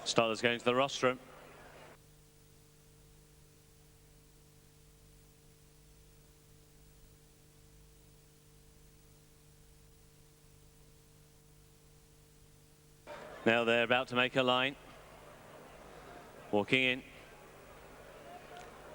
Starters going to the rostrum. Now they're about to make a line. Walking in.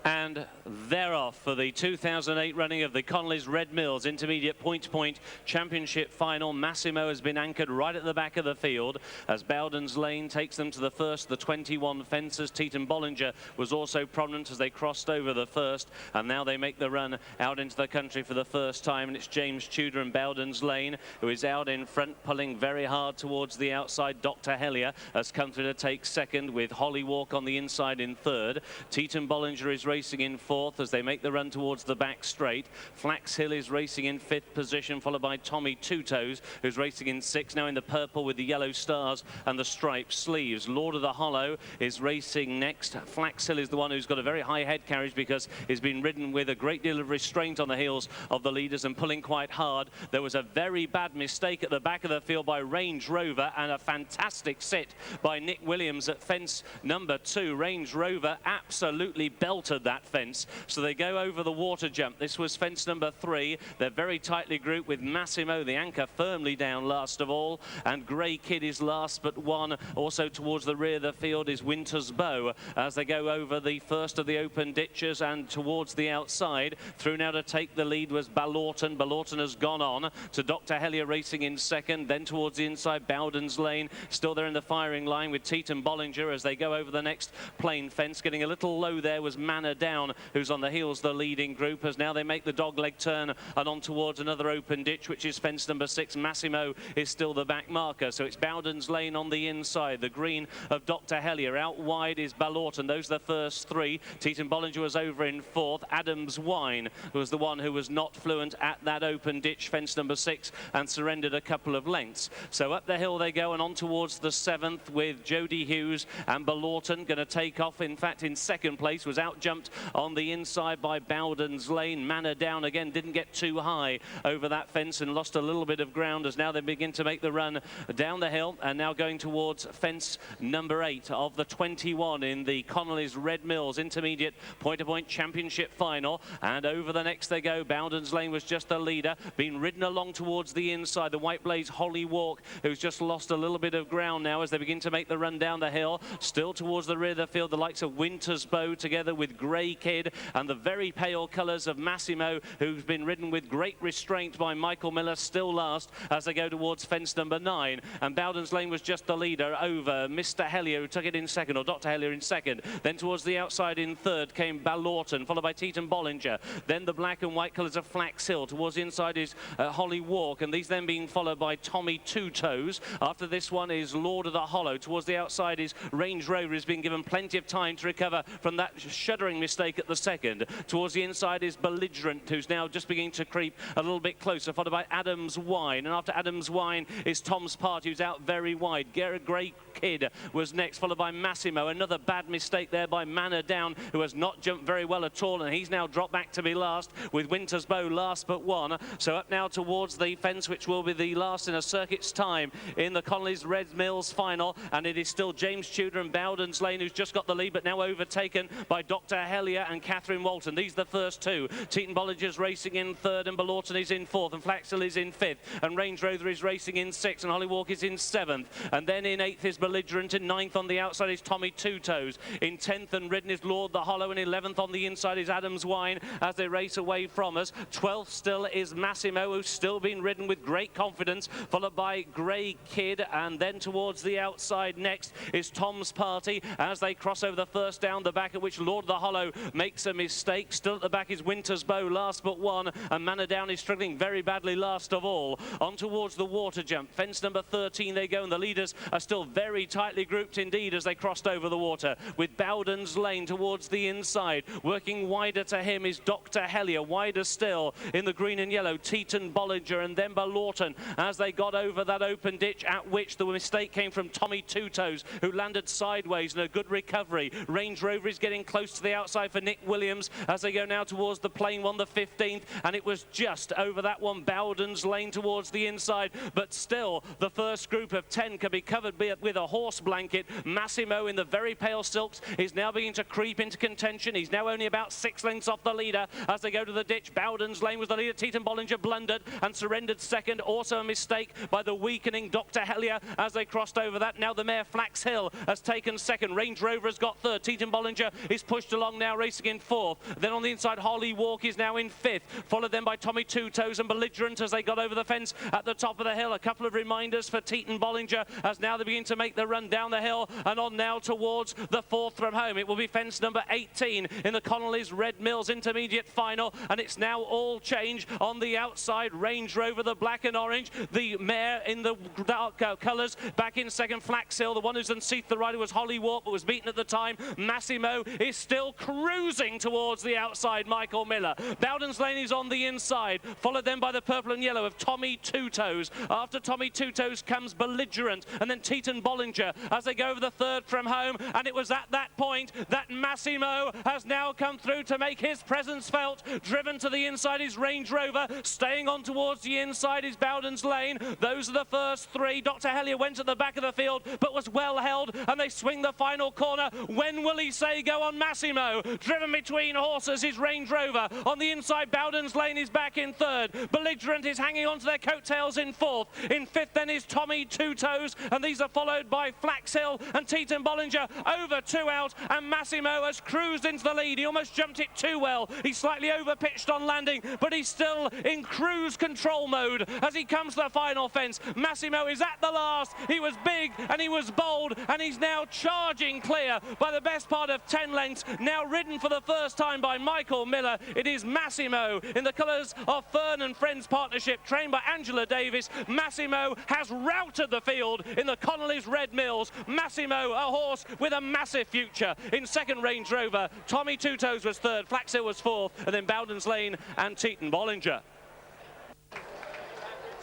And they're off for the 2008 running of the Connellys Red Mills Intermediate Point-to-Point Championship Final. Massimo has been anchored right at the back of the field as Bowden's Lane takes them to the first, the 21 fences. Teton Bollinger was also prominent as they crossed over the first, and now they make the run out into the country for the first time, and it's James Tudor and Bowden's Lane who is out in front, pulling very hard towards the outside. Dr. Hellier has come through to take second, with Holly Walk on the inside in third. Teton Bollinger is racing in fourth as they make the run towards the back straight. Flax Hill is racing in fifth position, followed by Tommy Two Toes, who's racing in sixth, now in the purple with the yellow stars and the striped sleeves. Lord of the Hollow is racing next. Flax Hill is the one who's got a very high head carriage because he's been ridden with a great deal of restraint on the heels of the leaders and pulling quite hard. There was a very bad mistake at the back of the field by Range Rover, and a fantastic sit by Nick Williams at fence number 2. Range Rover absolutely belted that fence. So they go over the water jump. This was fence number 3. They're very tightly grouped with Massimo, the anchor, firmly down last of all, and Grey Kid is last but one. Also towards the rear of the field is Winter's Bow as they go over the first of the open ditches and towards the outside. Through now to take the lead was Ballorton. Ballorton has gone on to Dr. Hellier racing in second. Then towards the inside, Bowden's Lane still there in the firing line with Teton Bollinger as they go over the next plain fence. Getting a little low there was Manor Down, who's on the heels the leading group, as now they make the dogleg turn and on towards another open ditch, which is fence number 6. Massimo is still the back marker, so it's Bowden's Lane on the inside. The green of Dr. Hellier. Out wide is Ballorton. Those are the first 3. Teton Bollinger was over in fourth. Adams Wine was the one who was not fluent at that open ditch, fence number 6, and surrendered a couple of lengths. So up the hill they go and on towards the 7th with Jody Hughes and Ballorton going to take off. In fact, in second place was out-jumped on the inside by Bowden's Lane. Manor Down again didn't get too high over that fence and lost a little bit of ground as now they begin to make the run down the hill and now going towards fence number 8 of the 21 in the Connellys Red Mills Intermediate Point-to-Point Championship Final. And over the next they go. Bowden's Lane was just the leader, being ridden along towards the inside. The White Blaze Holly Walk, who's just lost a little bit of ground now as they begin to make the run down the hill. Still towards the rear of the field, the likes of Winter's Bow together with Grey Kid and the very pale colours of Massimo, who's been ridden with great restraint by Michael Miller, still last as they go towards fence number 9. And Bowden's Lane was just the leader over Mr. Hellier, who took it in second, or Dr. Hellier in second. Then towards the outside in third came Ballorton, followed by Teton Bollinger. Then the black and white colours of Flax Hill. Towards the inside is Holly Walk, and these then being followed by Tommy Two Toes. After this one is Lord of the Hollow. Towards the outside is Range Rover, has been given plenty of time to recover from that shuddering mistake at the second. Towards the inside is Belligerent, who's now just beginning to creep a little bit closer, followed by Adams Wine. And after Adams Wine is Tom's Party, who's out very wide. Grey Kid was next, followed by Massimo. Another bad mistake there by Manor Down, who has not jumped very well at all, and he's now dropped back to be last, with Winter's Bow last but one. So up now towards the fence, which will be the last in a circuit's time in the Connellys Red Mills Final, and it is still James Tudor and Bowden's Lane who's just got the lead, but now overtaken by Dr. Hellier and Catherine Walton. These are the first 2. Teton Bollinger's racing in third, and Ballorton is in fourth, and Flax Hill is in fifth, and Range Rover is racing in sixth, and Holly Walk is in 7th, and then in 8th is Belligerent. In 9th on the outside is Tommy Two Toes. In 10th and ridden is Lord the Hollow, and 11th on the inside is Adams Wine as they race away from us. 12th still is Massimo, who's still been ridden with great confidence, followed by Grey Kid, and then towards the outside next is Tom's Party as they cross over the first down the back, at which Lord of the Hollow makes a mistake. Still at the back is Winter's Bow, last but one, and Manor Down is struggling very badly last of all. On towards the water jump, fence number 13 they go, and the leaders are still very tightly grouped indeed as they crossed over the water, with Bowden's Lane towards the inside. Working wider to him is Dr. Hellier, wider still in the green and yellow, Teton Bollinger, and then Ballorton as they got over that open ditch, at which the mistake came from Tommy Two Toes, who landed sideways in a good recovery. Range Rover is getting close to the outside for Nick Williams as they go now towards the plain one, the 15th, and it was just over that one, Bowden's Lane towards the inside, but still the first group of 10 can be covered with a a horse blanket. Massimo in the very pale silks is now beginning to creep into contention. He's now only about 6 lengths off the leader as they go to the ditch. Bowden's Lane was the leader. Teton Bollinger blundered and surrendered second. Also a mistake by the weakening Dr. Hellier as they crossed over that. Now the mare Flax Hill has taken second. Range Rover has got third. Teton Bollinger is pushed along now, racing in fourth. Then on the inside, Holly Walk is now in fifth, followed then by Tommy Two Toes and Belligerent as they got over the fence at the top of the hill. A couple of reminders for Teton Bollinger as now they begin to make the run down the hill and on now towards the fourth from home. It will be fence number 18 in the Connellys Red Mills Intermediate Final, and it's now all change on the outside. Range Rover, the black and orange, the mare in the dark colours back in second. Flax Hill, the one who's unseated the rider was Holly Walk but was beaten at the time. Massimo is still cruising towards the outside, Michael Miller. Bowden's Lane is on the inside, followed then by the purple and yellow of Tommy Two Toes. After Tommy Two Toes comes Belligerent and then Teton Bollinger as they go over the third from home, and it was at that point that Massimo has now come through to make his presence felt. Driven to the inside is Range Rover, staying on towards the inside is Bowden's Lane. Those are the first three. Dr. Hellier went at the back of the field but was well held, and they swing the final corner. When will he say go on Massimo? Driven between horses is Range Rover. On the inside, Bowden's Lane is back in third. Belligerent is hanging on to their coattails in fourth. In fifth then is Tommy Two Toes, and these are followed by Flax Hill and Teton Bollinger. Over 2 out, and Massimo has cruised into the lead. He almost jumped it too well. He's slightly over-pitched on landing, but he's still in cruise control mode as he comes to the final fence. Massimo is at the last. He was big and he was bold, and he's now charging clear by the best part of 10 lengths. Now ridden for the first time by Michael Miller. It is Massimo in the colours of Fern and Friends Partnership, trained by Angela Davis. Massimo has routed the field in the Connellys Red Mills. Massimo, a horse with a massive future. In second, Range Rover. Tommy Two Toes was third. Flax Hill was fourth, and then Bowden's Lane and Teton Bollinger.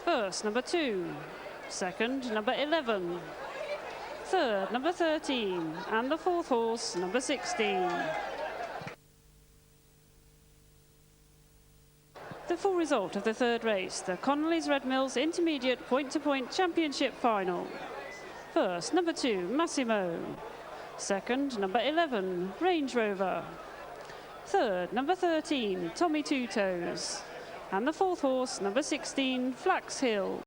First, number 2. Second, number 11. Third, number 13. And the fourth horse, number 16. The full result of the third race, the Connellys Red Mills Intermediate Point-to-Point Championship Final. First, number 2, Massimo. Second, number 11, Range Rover. Third, number 13, Tommy Two Toes. And the fourth horse, number 16, Flax Hill.